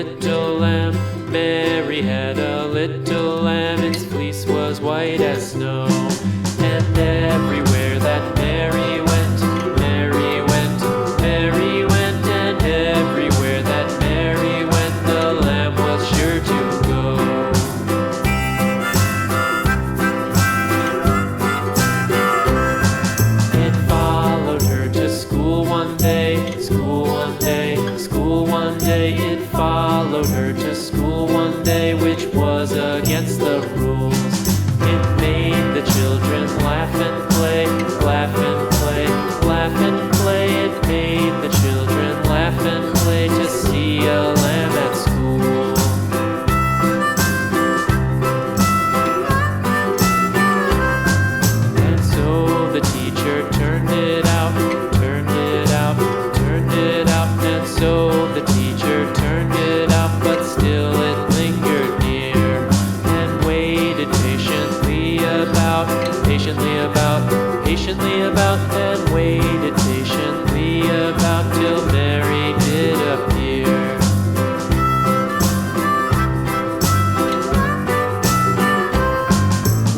little lamb. Mary had a little lamb, its fleece was white as snow. And everywhere that Mary went, Mary went, Mary went, and everywhere that Mary went, the lamb was sure to go. It followed her to school one day, school one day, school one day. It followed her to school one day, which was against the rules. It made the children laugh and play, laugh and play, laugh and play. It made the children laugh and play to see a lamb at school. And so the teacher turned it out, turned it out, turned it out. And so the teacher turned it out, but still it lingered near and waited patiently about, patiently about, and waited patiently about till Mary did appear.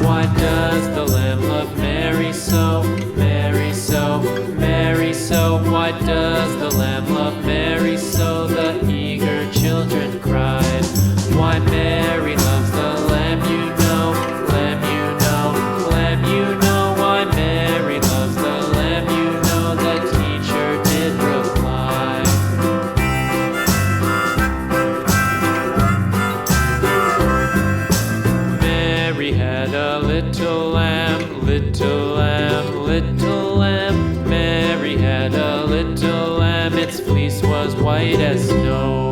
Why does the lamb love Mary so, Mary so, Mary so? Why does the lamb love Mary so? The eager children cried. Why Mary loves the lamb, you know, lamb, you know, lamb, you know. Why Mary loves the lamb, you know, the teacher did reply. Mary had a little lamb, little lamb, little lamb. Mary had a little lamb, its fleece was white as snow.